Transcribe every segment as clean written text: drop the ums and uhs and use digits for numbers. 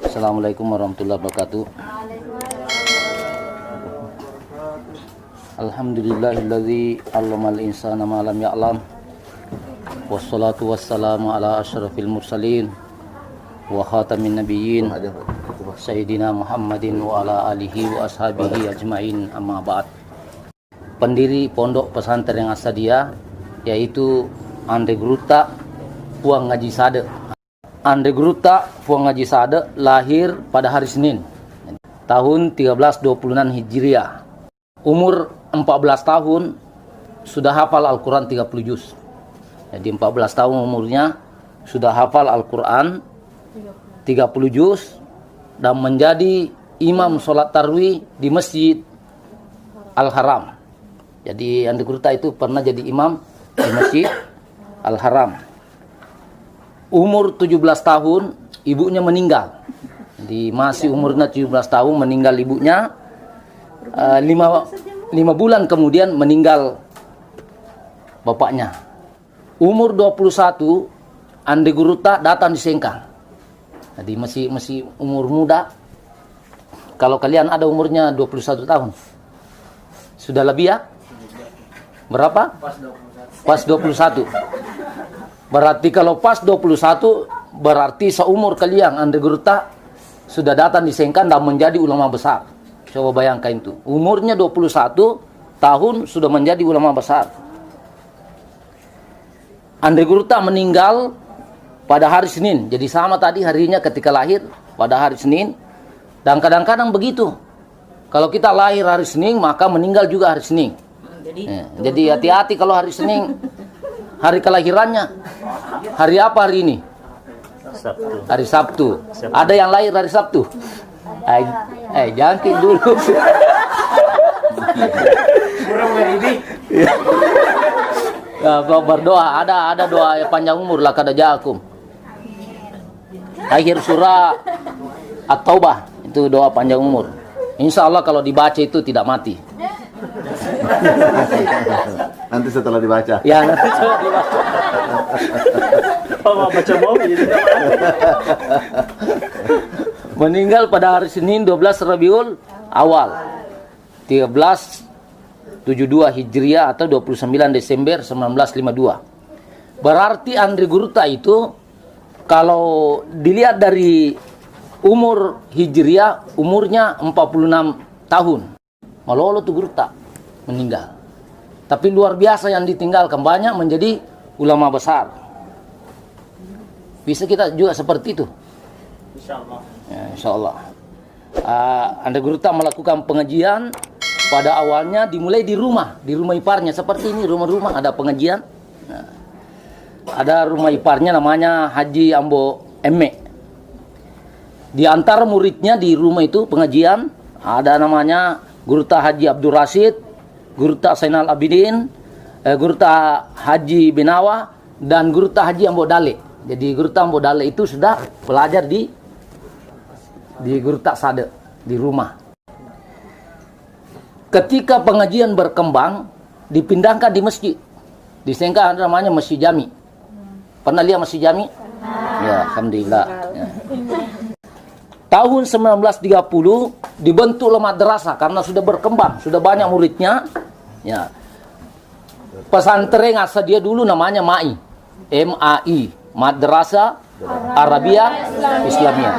Assalamualaikum warahmatullahi wabarakatuh. Alhamdulillahilladzi 'allamal insana ma lam ya'lam. Wassalatu wassalamu ala asyrafil mursalin wa khatamin nabiyyin Sayyidina Muhammadin wa ala alihi wa ashabihi ajmain, amma ba'd. Pendiri Pondok Pesantren As-Sadia yaitu Andre Gruta Puang Ngaji Sade. Andre Gruta Puang Ngaji Sade lahir pada hari Senin tahun 1326 Hijriah. Umur 14 tahun sudah hafal Al-Quran 30 juz. Jadi 14 tahun umurnya sudah hafal Al-Quran 30 juz dan menjadi imam sholat tarwih di Masjid Al-Haram. Jadi Andre Gruta itu pernah jadi imam di Masjid Al-Haram. Umur 17 tahun ibunya meninggal. Jadi masih umurnya 17 tahun meninggal ibunya. 5 bulan kemudian meninggal bapaknya. Umur 21 Andre Gruta datang di Sengkang. Jadi masih umur muda. Kalau kalian ada umurnya 21 tahun. Sudah lebih ya? Berapa? Pas 21. Berarti kalau pas 21 berarti seumur kalian Andre Gruta sudah datang di Sengkang dan menjadi ulama besar. Coba bayangkan itu. Umurnya 21 tahun sudah menjadi ulama besar. Andre Gruta meninggal pada hari Senin. Jadi sama tadi harinya ketika lahir pada hari Senin. Dan kadang-kadang begitu. Kalau kita lahir hari Senin maka meninggal juga hari Senin. Jadi hati-hati kalau hari Senin hari kelahirannya. Hari apa hari ini? Sabtu. Hari Sabtu. Ada yang lahir hari Sabtu? Jangkit dulu. Kurang ini. Ya, berdoa, ada doa panjang umur lah kada jakum. Akhir surah At-Taubah itu doa panjang umur. Insya Allah kalau dibaca itu tidak mati. Nanti setelah dibaca. Ya, nanti coba dibaca. Mau baca mobil. Meninggal pada hari Senin 12 Rabiul Awal 1372 Hijriah atau 29 Desember 1952. Berarti Andre Gruta itu kalau dilihat dari umur Hijriah umurnya 46 tahun. Malolo tuh Gruta meninggal. Tapi luar biasa yang ditinggalkan, banyak menjadi ulama besar. Bisa kita juga seperti itu. Insyaallah. Ya, insyaallah. Andre Gruta melakukan pengajian pada awalnya dimulai di rumah iparnya seperti ini, rumah-rumah ada pengajian. Nah, ada rumah iparnya namanya Haji Ambo Emme. Di antara muridnya di rumah itu pengajian ada namanya Gruta Haji Abdul Rashid, Gruta Zainal Abidin, Gruta Haji Benawa dan Gruta Haji Ambo Dale. Jadi Gruta Ambo Dale itu sudah belajar di Gruta Sade di rumah. Ketika pengajian berkembang, dipindahkan di masjid. Di Sengkang ada namanya Masjid Jami. Pernah lihat Masjid Jami? Ya, alhamdulillah. Ya. Tahun 1930 dibentuklah madrasah karena sudah berkembang, sudah banyak muridnya. Ya. Pesantren As-Sadia dulu namanya MAI. MAI, Madrasah Arabia Islamiyah.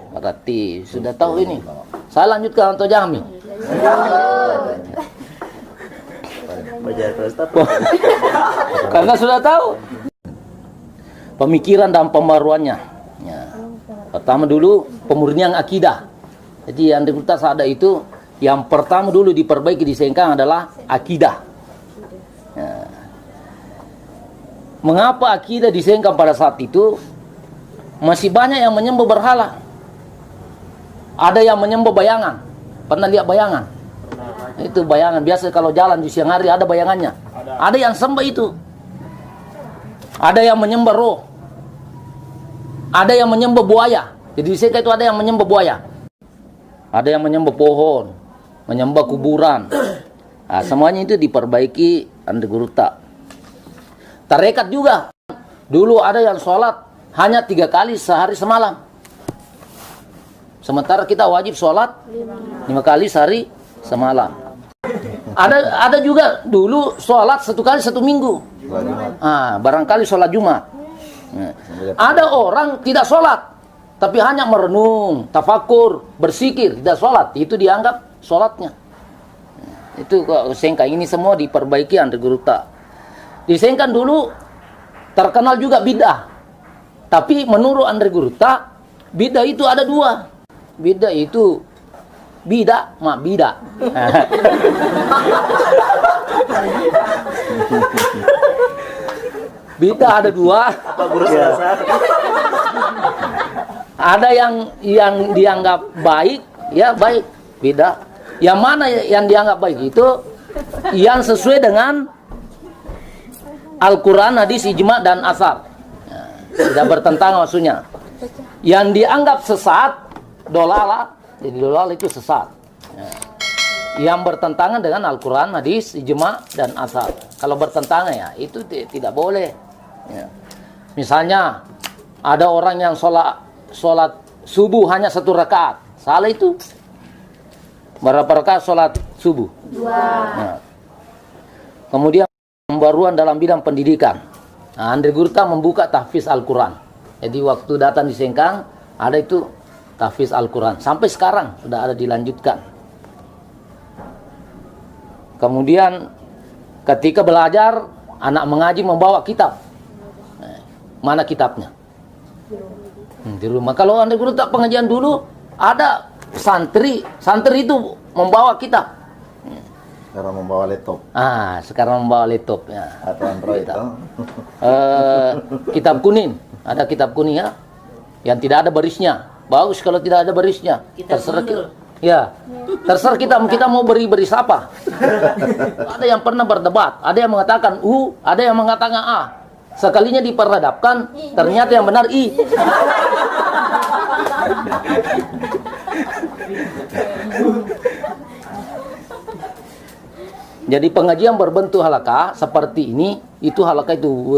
Berarti sudah tahu ini. Saya lanjutkan untuk Jami. Karena sudah tahu pemikiran dan pembaruannya. Ya. Pertama dulu pemurnian akidah. Jadi yang Andre Gruta Sade itu yang pertama dulu diperbaiki di Sengkang adalah akidah. Ya. Mengapa akidah di Sengkang pada saat itu masih banyak yang menyembah berhala? Ada yang menyembah bayangan. Pernah lihat bayangan? Itu bayangan. Biasa kalau jalan di siang hari ada bayangannya. Ada yang sembah itu. Ada yang menyembah roh. Ada yang menyembah buaya. Jadi di Sengkang itu ada yang menyembah buaya. Ada yang menyembah pohon. Menyembah kuburan. Nah, semuanya itu diperbaiki Andre Gruta. Tarekat juga. Dulu ada yang sholat hanya 3 kali sehari semalam. Sementara kita wajib sholat 5 kali sehari semalam. Ada juga dulu sholat 1 kali 1 minggu. Barangkali sholat Jumat. Ada orang tidak sholat, tapi hanya merenung, tafakur, bersikir, tidak sholat. Itu dianggap sholatnya. Itu kok sengkang ini semua diperbaiki Andre Guruta. Disengkan dulu terkenal juga bid'ah. Tapi menurut Andre Guruta, bid'ah itu ada 2. Bid'ah itu bidak, bidak. Bid'ah ada 2. Apa guru selesai? Ada yang dianggap baik, ya baik, bid'ah. Yang mana yang dianggap baik itu yang sesuai dengan Al-Quran, hadis, ijma, dan asar. Tidak bertentangan maksudnya. Yang dianggap sesat, dolala, jadi dolala itu sesat. Yang bertentangan dengan Al-Quran, hadis, ijma, dan asar. Kalau bertentangan ya itu tidak boleh. Misalnya ada orang yang sholat subuh hanya 1 rakaat, salah itu. Berapa rakaat sholat subuh? 2. Kemudian pembaruan dalam bidang pendidikan. Andre Guruta membuka tahfiz Al-Quran. Jadi waktu datang di Sengkang ada itu tahfiz Al-Quran. Sampai sekarang sudah ada dilanjutkan. Kemudian ketika belajar, anak mengaji membawa kitab. Mana kitabnya? Di rumah. Kalau Andre Guruta pengajian dulu ada santri itu membawa kitab. Sekarang membawa laptop Sekarang membawa laptop ya. atau Android. Kitab kuning, ada kitab kuning ya, yang tidak ada barisnya. Bagus kalau tidak ada barisnya. Terserah kita. Ya, terserah kita mau beri apa. Ada yang pernah berdebat, ada yang mengatakan U, ada yang mengatakan A. Sekalinya diperhadapkan, ternyata yang benar I. Jadi pengajian berbentuk halakah seperti ini, itu halakah itu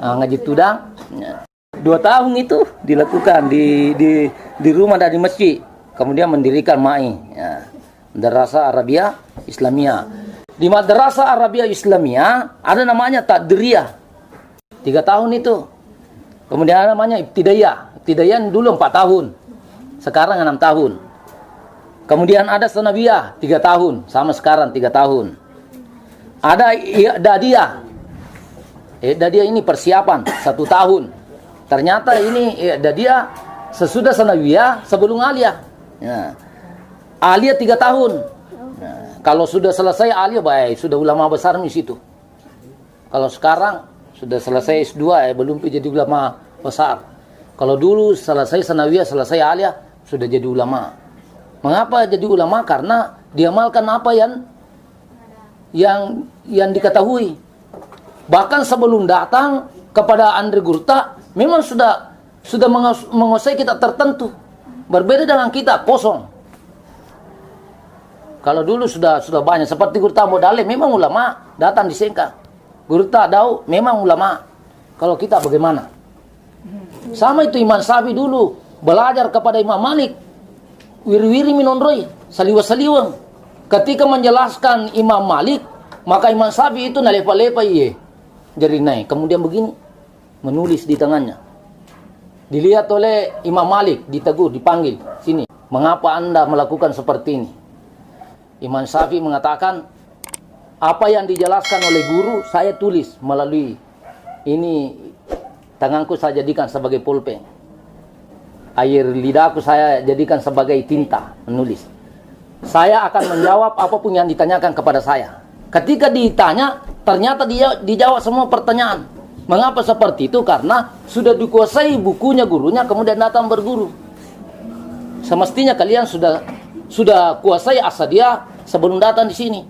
ngaji tudang. 2 tahun itu dilakukan di rumah dan di masjid. Kemudian mendirikan MAI, Madrasah Arabia Islamiyah. Di Madrasah Arabia Islamiyah ada namanya Tadriyah, 3 tahun itu. Kemudian ada namanya Ibtidaiyah. Ibtidaiyah dulu 4 tahun, sekarang 6 tahun. Kemudian ada Sanawiyah 3 tahun, sama sekarang 3 tahun. Ada I'dadiyah. I'dadiyah ini persiapan 1 tahun. Ternyata ini I'dadiyah sesudah Sanawiyah, sebelum Aliyah. Aliyah 3 tahun. Kalau sudah selesai Aliyah, baik, sudah ulama besar di situ. Kalau sekarang sudah selesai S2, belum jadi ulama besar. Kalau dulu selesai Sanawiyah, selesai Aliyah, sudah jadi ulama. Mengapa jadi ulama? Karena diamalkan apa yang diketahui. Bahkan sebelum datang kepada Andre Guruta, memang sudah menguasai kitab tertentu. Berbeda dengan kita kosong. Kalau dulu sudah banyak, seperti Guruta Modale, memang ulama datang di Sengkang. Guruta Dau memang ulama. Kalau kita bagaimana? Sama itu Imam Syafi'i dulu belajar kepada Imam Malik. Wiri-wiri minonroi, saliwa-saliwang. Ketika menjelaskan Imam Malik, maka Imam Syafi'i itu nalepa-lepa jari naik. Kemudian begini, menulis di tangannya. Dilihat oleh Imam Malik, ditegur, dipanggil, sini. Mengapa Anda melakukan seperti ini? Imam Syafi'i mengatakan, apa yang dijelaskan oleh guru, saya tulis melalui ini, tanganku saya jadikan sebagai pulpen. Air lidahku saya jadikan sebagai tinta menulis. Saya akan menjawab apapun yang ditanyakan kepada saya. Ketika ditanya, ternyata dia dijawab semua pertanyaan. Mengapa seperti itu? Karena sudah dikuasai bukunya gurunya, kemudian datang berguru. Semestinya kalian sudah kuasai asadia sebelum datang di sini.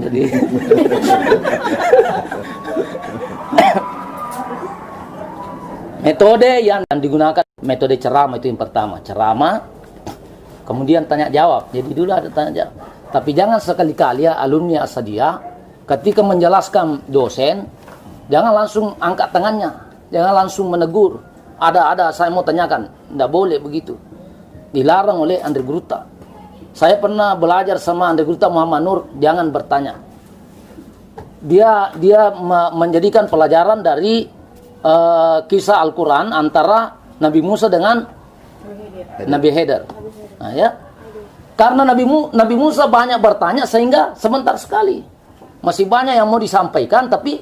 Jadi metode yang digunakan, metode ceramah itu yang pertama. Ceramah, kemudian tanya jawab. Jadi dulu ada tanya jawab. Tapi jangan sekali-kali ya alumni asadia ketika menjelaskan dosen, jangan langsung angkat tangannya, jangan langsung menegur ada saya mau tanyakan, tidak boleh begitu. Dilarang oleh Andre Guruta. Saya pernah belajar sama Andre Guruta Muhammad Nur, jangan bertanya. Dia menjadikan pelajaran dari kisah Al-Quran antara Nabi Musa dengan Nabi Khidir. Nah, ya. Karena Nabi Musa banyak bertanya sehingga sebentar sekali. Masih banyak yang mau disampaikan, tapi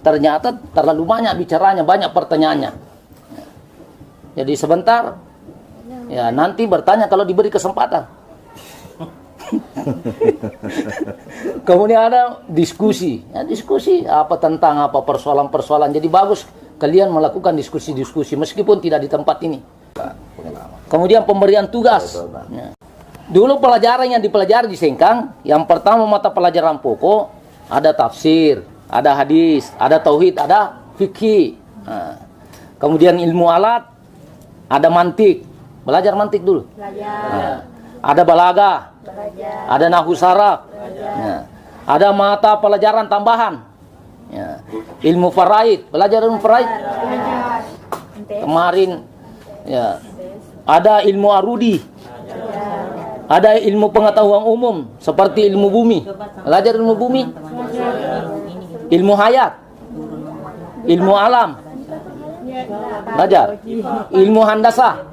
ternyata terlalu banyak bicaranya, banyak pertanyaannya. Jadi sebentar, ya nanti bertanya kalau diberi kesempatan. Kemudian ada diskusi, ya, diskusi apa tentang apa persoalan-persoalan. Jadi bagus kalian melakukan diskusi-diskusi meskipun tidak di tempat ini. Kemudian pemberian tugas. Ya. Dulu pelajaran yang dipelajari di Sengkang, yang pertama mata pelajaran pokok, ada tafsir, ada hadis, ada tauhid, ada fikih. Nah, kemudian ilmu alat, ada mantik. Belajar mantik dulu. Nah, ada balaghah, ada nahwu saraf. Nah, ada mata pelajaran tambahan. Ya. Ilmu faraid, belajar ilmu faraid. Kemarin ya. Ada ilmu arudi. Ada ilmu pengetahuan umum seperti ilmu bumi. Belajar ilmu bumi. Ilmu hayat. Ilmu alam. Belajar. Ilmu handasa.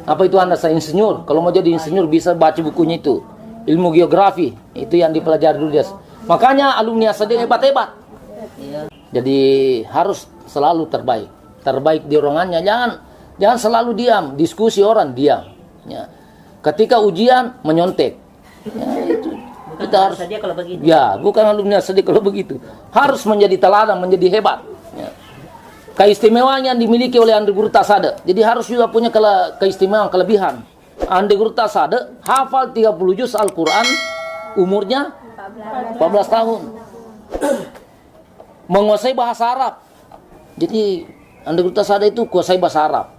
Apa itu handasa? Insinyur. Kalau mau jadi insinyur bisa baca bukunya itu. Ilmu geografi. Itu yang dipelajari dulu dia. Makanya alumni Asadiyah hebat-hebat. Jadi harus selalu terbaik. Terbaik di ruangannya. Jangan selalu diam. Diskusi orang diam. Ya. Ketika ujian menyontek. Ya, itu. Kita harus saja kalau begitu. Ya, bukan alumni sedih kalau begitu. Harus menjadi teladan, menjadi hebat. Ya. Keistimewaan yang dimiliki oleh Andre Guruta Sade. Jadi harus juga punya keistimewaan, kelebihan. Andre Guruta Sade hafal 30 juz Al-Quran, umurnya 14 tahun. Menguasai bahasa Arab. Jadi Andre Guruta Sade itu kuasai bahasa Arab.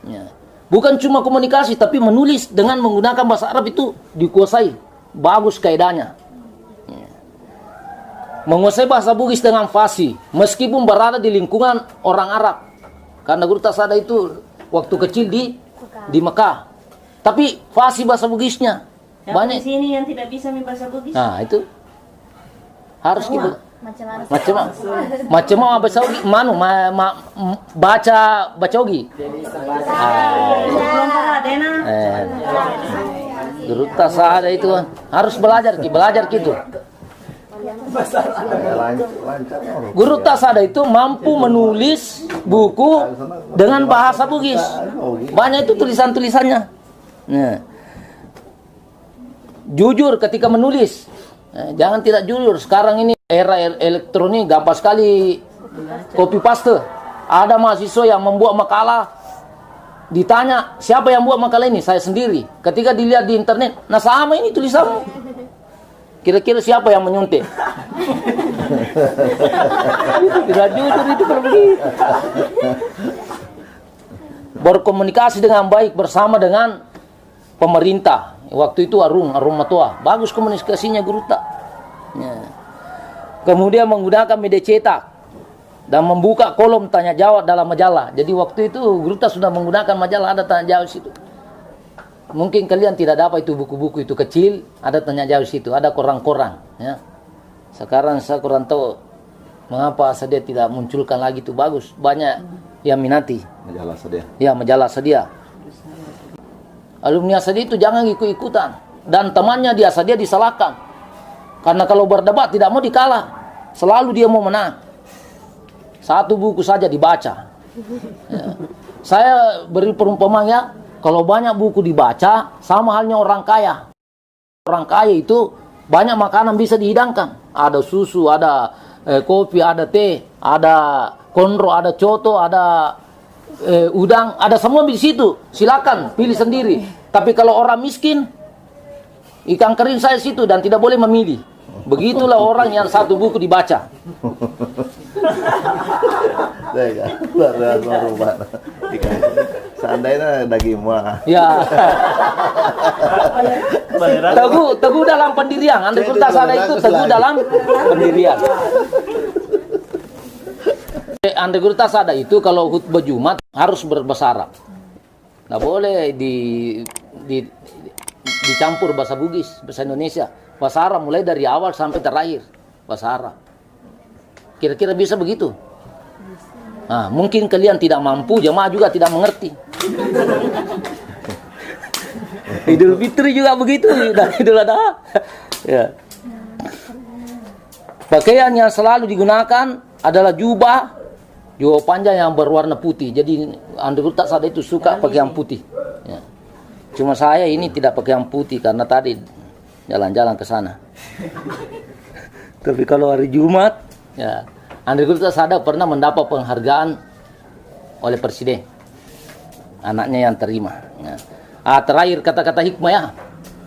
Ya. Bukan cuma komunikasi, tapi menulis dengan menggunakan bahasa Arab itu dikuasai. Bagus kaidahnya. Ya. Menguasai bahasa Bugis dengan fasih, meskipun berada di lingkungan orang Arab. Karena Guruta Sade itu waktu kecil di Mekah. Tapi fasih bahasa Bugisnya. Yang Banyak. di sini yang tidak bisa bahasa Bugis. Nah, itu harus gitu. Macam bahasa Ugi, baca Ugi. Guruta Sade itu harus belajar gitu. Guruta Sade itu mampu menulis buku dengan bahasa Bugis. Banyak itu tulisan-tulisannya. Nah. Jujur ketika menulis. Jangan tidak jujur. Sekarang ini era elektronik gampang sekali copy paste. Ada mahasiswa yang membuat makalah, ditanya siapa yang buat makalah ini, saya sendiri. Ketika dilihat di internet, nah sama ini tulisanmu. Kira-kira siapa yang menyuntik? Tidak jujur itu kalau begitu. Berkomunikasi dengan baik bersama dengan pemerintah. Waktu itu Arung Matua. Bagus komunikasinya Guruta. Ya. Kemudian menggunakan media cetak dan membuka kolom tanya jawab dalam majalah. Jadi waktu itu Guruta sudah menggunakan majalah, ada tanya jawab situ. Mungkin kalian tidak dapat itu buku-buku itu kecil, ada tanya jawab situ, ada koran-koran. Ya. Sekarang saya kurang tahu mengapa Asadiyah tidak munculkan lagi itu, bagus, banyak yang minati. Majalah Asadiyah. Ya, majalah Asadiyah. Alumni Asadiyah itu jangan ikut-ikutan. Dan temannya di Asadiyah disalahkan. Karena kalau berdebat tidak mau dikalah. Selalu dia mau menang. Satu buku saja dibaca. Ya. Saya beri perumpamaan ya. Kalau banyak buku dibaca, sama halnya orang kaya. Orang kaya itu banyak makanan bisa dihidangkan. Ada susu, ada kopi, ada teh, ada konro, ada coto, ada udang, ada semua di situ. Silakan pilih sendiri. Tapi kalau orang miskin, ikan kering saya situ dan tidak boleh memilih. Begitulah orang yang satu buku dibaca. Seandainya daging mah. Ya. Teguh dalam pendirian. Andre Guruta Sade itu teguh dalam pendirian. Andre Gurta Sada itu kalau khutbah Jumat harus berbahasa Arab. Nggak boleh dicampur bahasa Bugis, bahasa Indonesia. Bahasa Arab mulai dari awal sampai terakhir. Bahasa Arab. Kira-kira bisa begitu? Nah, mungkin kalian tidak mampu, jemaah juga tidak mengerti. Idul Fitri juga begitu, dan Idul Adha. Ya. Pakaian yang selalu digunakan adalah jubah panjang yang berwarna putih. Jadi Andre Gurta Sada itu suka pakaian putih. Ya. Cuma saya ini tidak pakaian putih karena tadi jalan-jalan ke sana. Tapi kalau hari Jumat, ya, Andre Gurta Sada pernah mendapat penghargaan oleh Presiden. Anaknya yang terima. Ya. Terakhir kata-kata hikmah ya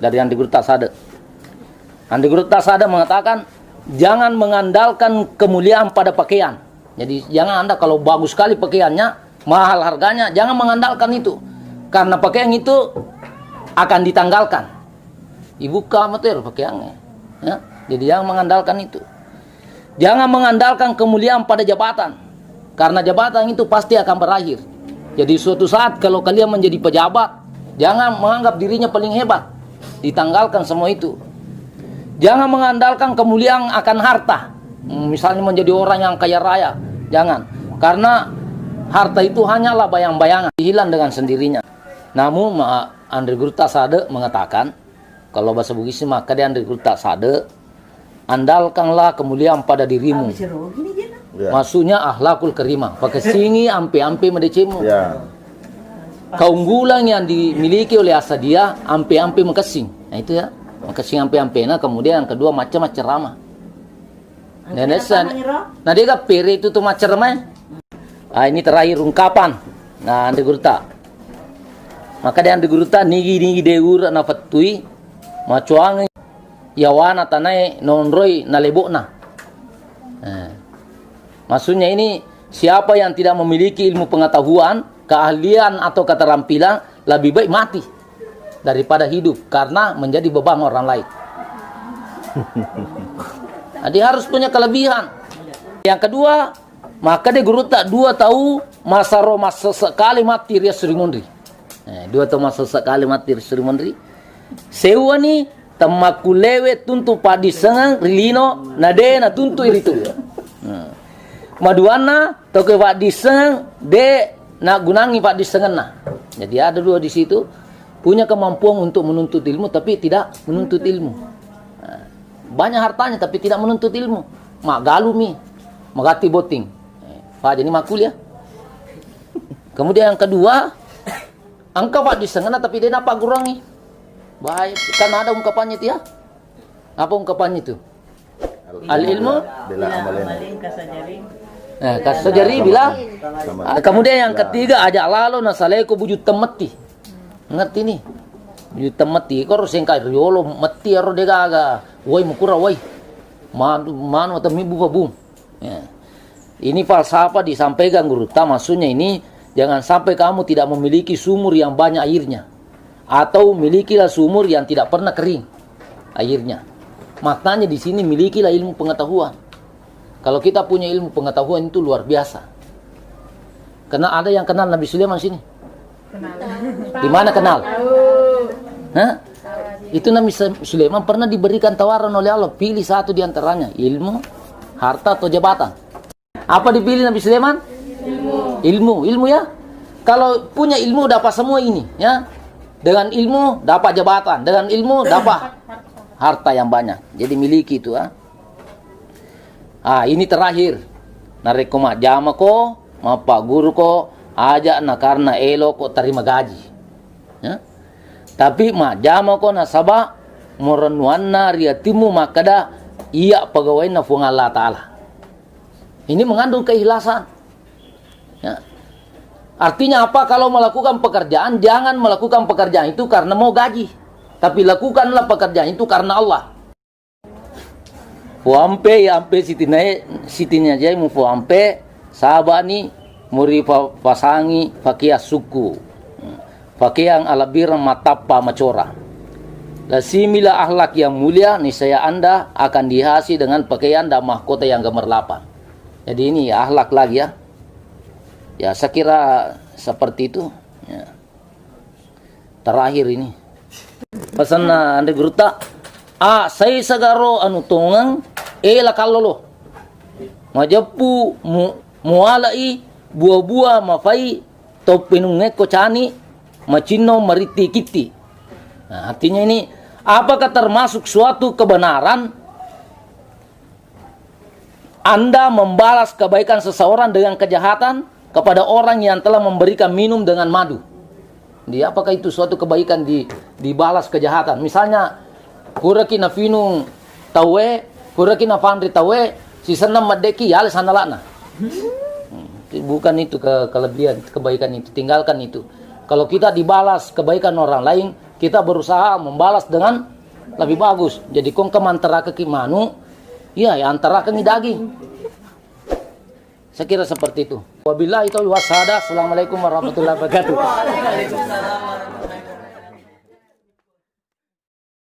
dari Andre Gurta Sada. Andre Gurta Sada mengatakan, jangan mengandalkan kemuliaan pada pakaian. Jadi jangan Anda kalau bagus sekali pakaiannya, mahal harganya, jangan mengandalkan itu. Karena pakaian itu akan ditanggalkan. Ibu amatir pakaiannya. Ya. Jadi jangan mengandalkan itu. Jangan mengandalkan kemuliaan pada jabatan. Karena jabatan itu pasti akan berakhir. Jadi suatu saat kalau kalian menjadi pejabat, jangan menganggap dirinya paling hebat. Ditanggalkan semua itu. Jangan mengandalkan kemuliaan akan harta. Misalnya menjadi orang yang kaya raya. Jangan. Karena harta itu hanyalah bayang-bayangan. Hilang dengan sendirinya. Namun Andre Gurta Sada mengatakan, kalau bahasa Bugis maka dia Andre Gurta Sada, andalkanlah kemuliaan pada dirimu. Ya. Maksudnya akhlakul karimah. Pakai singi ampe-ampe medecemu. Ya. Keunggulan yang dimiliki oleh asadia ampe-ampe mekesing. Nah itu ya. Mekesing ampe-ampe. Nah kemudian yang kedua macam-macam ramah. Nah dia kan pere itu tuh macam ramah. Ini terakhir ungkapan. Nah Andre Gurta. Maka dia Andre Gurta nigi deur na fatui macuang yawana tanai nonroi na lebokna. Maksudnya ini siapa yang tidak memiliki ilmu pengetahuan, keahlian atau keterampilan lebih baik mati daripada hidup karena menjadi beban orang lain. Nah, dia harus punya kelebihan. Yang kedua, maka dia Gurta dua tahu masa sekali mati dia Sri Mundri. Dua tahu masa sekali mati Sri Mundri. Sewa ni tamakulewe tuntu padi sengang rilino nade na tuntu itu. Maduana toke pak diseng de nak gunangi pak disengena. Jadi ada dua di situ punya kemampuan untuk menuntut ilmu tapi tidak menuntut ilmu. Banyak hartanya tapi tidak menuntut ilmu. Mak galumi, magati boting. Pak jadi makul ya. Kemudian yang kedua, angka pak disengena tapi dia dapat gurangi. Baik, kan ada ungkapannya itu ya. Apa ungkapannya itu? Al ilmu Bila amalin. Kasajari bila. Kemudian yang ketiga ajak lalu nasaleko bujut temeti. Ngerti nih? Bujut temeti. Kau harus engkai riolo meti aro degaga. Woi mukura woi. Manu atau mibu babum. Ya. Ini falsafah disampaikan Gurta. Maksudnya ini jangan sampai kamu tidak memiliki sumur yang banyak airnya. Atau milikilah sumur yang tidak pernah kering airnya. Maknanya di sini milikilah ilmu pengetahuan. Kalau kita punya ilmu pengetahuan itu luar biasa. Karena ada yang kenal Nabi Sulaiman sini. Di mana kenal? Nah, itu Nabi Sulaiman pernah diberikan tawaran oleh Allah, pilih satu di antaranya, ilmu, harta atau jabatan. Apa dipilih Nabi Sulaiman? Ilmu ya. Kalau punya ilmu dapat semua ini, ya. Dengan ilmu dapat jabatan, dengan ilmu dapat harta yang banyak. Jadi miliki itu, ah. Ini terakhir. Nareko mak jama ko, mak pak guru ko, aja na karena elo ko terima gaji. Ya? Tapi mak jama ko nasaba moranwana riatimu makada iya pegawai na fung Allah Ta'ala. Ini mengandung keikhlasan. Ya. Artinya apa? Kalau melakukan pekerjaan, jangan melakukan pekerjaan itu karena mau gaji. Tapi lakukanlah pekerjaan itu karena Allah. Fuampe ya ampe sitinya aja mu fuampe sabani muri pasangi fakia suku fakiang alabira matapa macora. Lasimila akhlak yang mulia niscaya Anda akan dihiasi dengan pakaian dan mahkota yang gemerlapan. Jadi ini akhlak lagi ya. Ya, saya kira seperti itu. Ya. Terakhir ini. Pesan Ande Gruta. Saya sagaro anu tongang ela kalolo. Majapu mualai buah-buah mafai topinunge kocani macino mariti kiti. Nah, artinya ini apakah termasuk suatu kebenaran Anda membalas kebaikan seseorang dengan kejahatan kepada orang yang telah memberikan minum dengan madu? Apakah itu suatu kebaikan dibalas kejahatan? Misalnya kuraki na finung tawe, kuraki na pandri tawe, sisana madeki yale sanalana. Bukan itu kelebihan kebaikan itu, tinggalkan itu. Kalau kita dibalas kebaikan orang lain, kita berusaha membalas dengan lebih bagus. Jadi kong kemantara ke manu, ya antara ke daging. Saya kira seperti itu. Wabillahi taufiq. Assalamualaikum warahmatullahi wabarakatuh.